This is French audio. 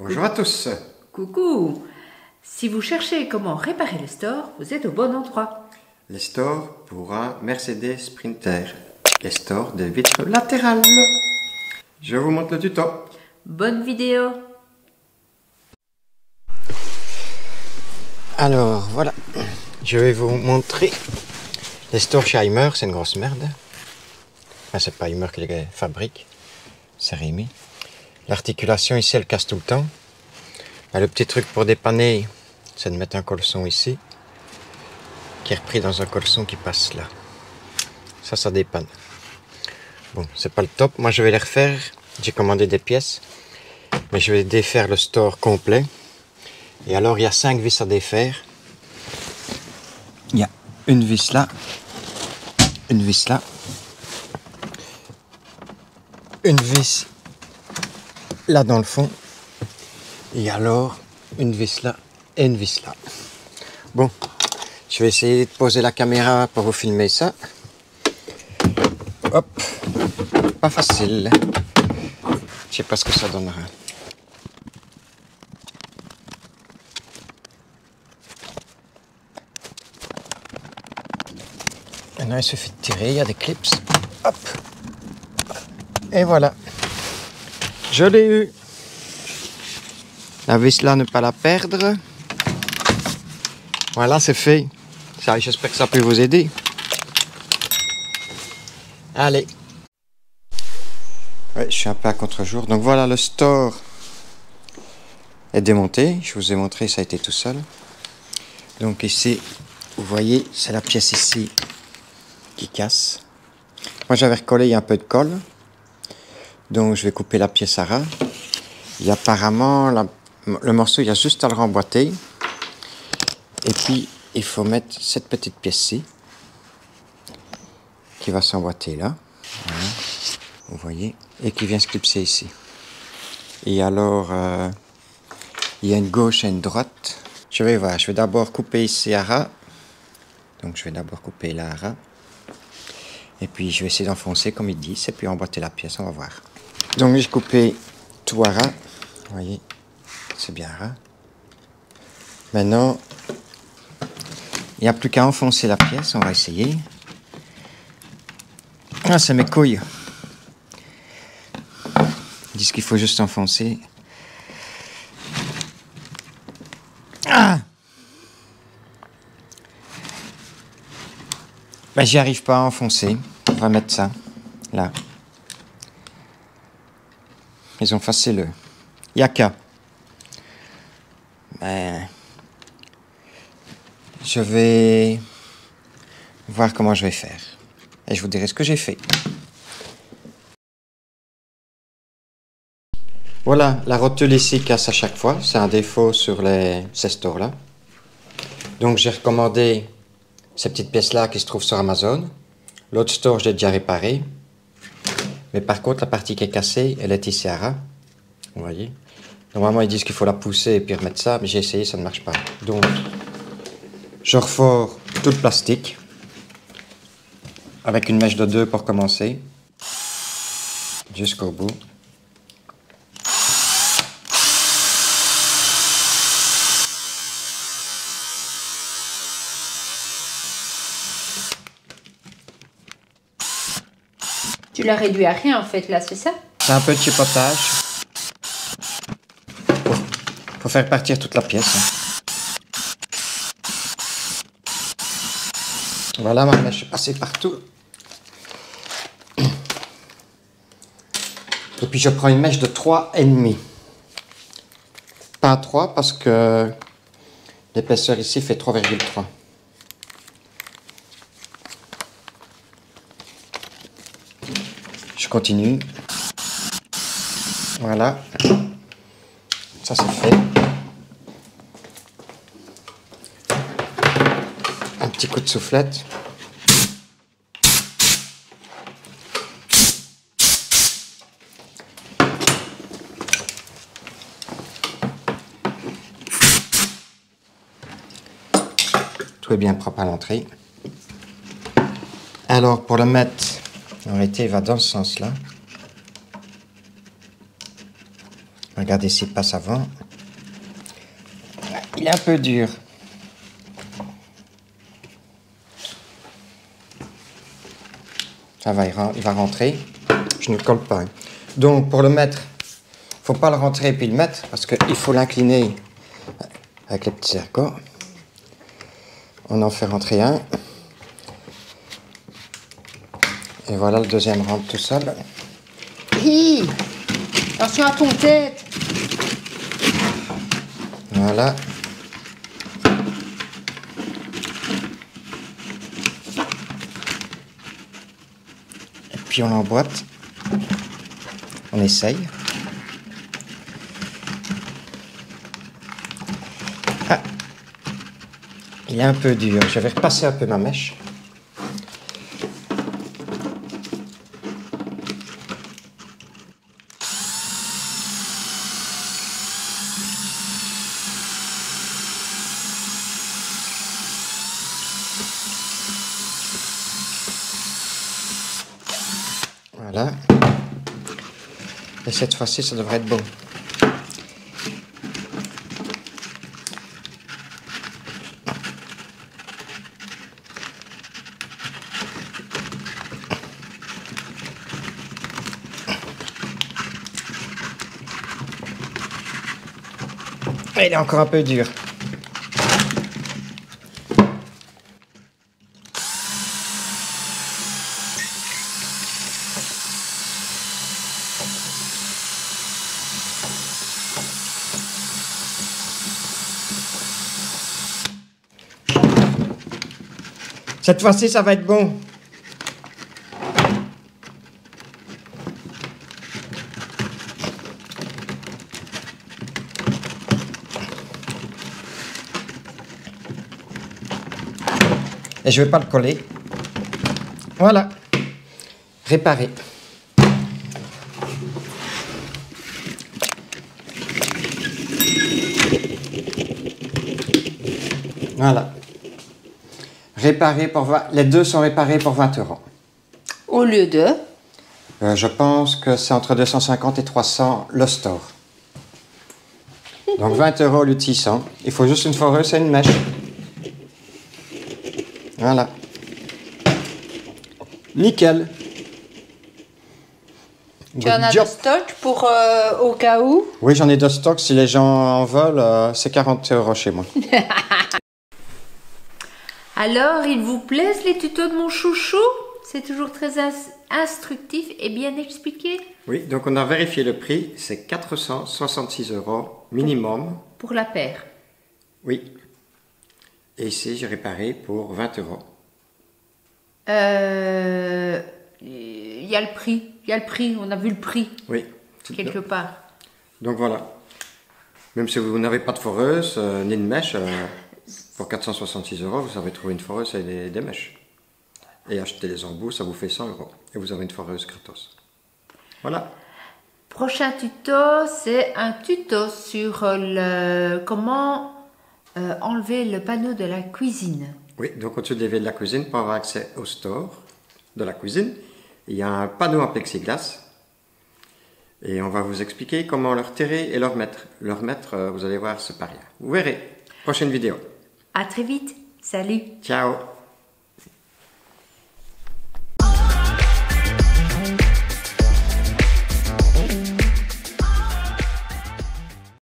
Bonjour à tous. Coucou! Si vous cherchez comment réparer le store, vous êtes au bon endroit. Les stores pour un Mercedes Sprinter. Les stores de vitres latérales. Je vous montre le tuto. Bonne vidéo! Alors voilà, je vais vous montrer les stores chez Heimer. C'est une grosse merde. Enfin, c'est pas Heimer qui les fabrique, c'est Rémi. L'articulation ici elle casse tout le temps. Le petit truc pour dépanner, c'est de mettre un caleçon ici, qui est repris dans un caleçon qui passe là. Ça dépanne. Bon, c'est pas le top. Moi, je vais les refaire. J'ai commandé des pièces, mais je vais défaire le store complet. Et alors, il y a 5 vis à défaire. Il y a une vis là, une vis là, une vis là dans le fond. Et alors, une vis là et une vis là. Bon, je vais essayer de poser la caméra pour vous filmer ça. Hop, pas facile. Je sais pas ce que ça donnera. Maintenant, il suffit de tirer, il y a des clips. Hop. Et voilà. Je l'ai eu. La vis là, ne pas la perdre. Voilà, c'est fait. Ça, j'espère que ça peut vous aider. Allez. Ouais, je suis un peu à contre-jour. Donc voilà, le store est démonté. Je vous ai montré, ça a été tout seul. Donc ici, vous voyez, c'est la pièce ici qui casse. Moi, j'avais recollé, il y a un peu de colle. Donc je vais couper la pièce à ras. Et apparemment, le morceau, il y a juste à le remboîter. Et puis, il faut mettre cette petite pièce-ci qui va s'emboîter là. Voilà. Vous voyez. Et qui vient se clipser ici. Et alors, il y a une gauche et une droite. Je vais voir. Je vais d'abord couper ici à ras. Donc, je vais d'abord couper là à ras. Et puis, je vais essayer d'enfoncer comme ils disent. Et puis, emboîter la pièce. On va voir. Donc, j'ai coupé tout à ras. Vous voyez. C'est bien ras. Maintenant, il n'y a plus qu'à enfoncer la pièce. On va essayer. Ah, c'est mes couilles. Ils disent qu'il faut juste enfoncer. Ah! Ben, j'y arrive pas à enfoncer. On va mettre ça, là. Ils ont facile le Yaka. Ben, je vais voir comment je vais faire. Et je vous dirai ce que j'ai fait. Voilà, la rotule ici casse à chaque fois. C'est un défaut sur ces stores-là. Donc j'ai recommandé ces petites pièces-là qui se trouvent sur Amazon. L'autre store, je l'ai déjà réparé. Mais par contre, la partie qui est cassée, elle est ici à ras. Vous voyez. Normalement, ils disent qu'il faut la pousser et puis remettre ça. Mais j'ai essayé, ça ne marche pas. Donc, je refore tout le plastique. Avec une mèche de 2 pour commencer. Jusqu'au bout. Tu l'as réduit à rien en fait là, c'est ça? C'est un peu de chipotage. Pour faire partir toute la pièce. Voilà, ma mèche est passée partout. Et puis je prends une mèche de 3,5. Pas 3 parce que l'épaisseur ici fait 3,3. Je continue. Voilà. Ça c'est fait. Un petit coup de soufflette. Tout est bien propre à l'entrée. Alors pour le mettre, en réalité il va dans ce sens-là. regarder s'il passe avant. Il est un peu dur. Ça va, il va rentrer. Je ne le colle pas. Donc, pour le mettre, il ne faut pas le rentrer et puis le mettre, parce qu'il faut l'incliner avec les petits ergots. On en fait rentrer un. Et voilà, le deuxième rentre tout seul. Hi, attention à ton tête. Voilà. Et puis on l'emboîte. On essaye. Ah, il est un peu dur. Je vais repasser un peu ma mèche. Voilà. Et cette fois-ci, ça devrait être bon. Il est encore un peu dur. Cette fois-ci, ça va être bon. Et je ne vais pas le coller. Voilà. Réparé. Voilà. Réparé pour 20... Les deux sont réparés pour 20 €. Au lieu de... Je pense que c'est entre 250 et 300 le store. Donc 20 € au lieu de 600. Il faut juste une foreuse et une mèche. Voilà. Nickel. Tu en as de stock pour au cas où? Oui, j'en ai de stock. Si les gens en veulent, c'est 40 € chez moi. Alors, ils vous plaisent les tutos de mon chouchou? C'est toujours très instructif et bien expliqué. Oui, donc on a vérifié le prix. C'est 466 € minimum. Pour la paire. Oui. Et ici, j'ai réparé pour 20 €. Il y a le prix. Il y a le prix. On a vu le prix. Oui. Quelque part. Donc voilà. Même si vous n'avez pas de foreuse ni de mèche, pour 466 €, vous savez trouver une foreuse et des mèches. Et acheter les embouts, ça vous fait 100 €. Et vous avez une foreuse gratos. Voilà. Prochain tuto, c'est un tuto sur comment enlever le panneau de la cuisine. Oui, donc au-dessus de l'évier de la cuisine, pour avoir accès au store de la cuisine, il y a un panneau en plexiglas. Et on va vous expliquer comment le retirer et le remettre. Le remettre, vous allez voir, c'est pas rien. Vous verrez. Prochaine vidéo. À très vite. Salut. Ciao.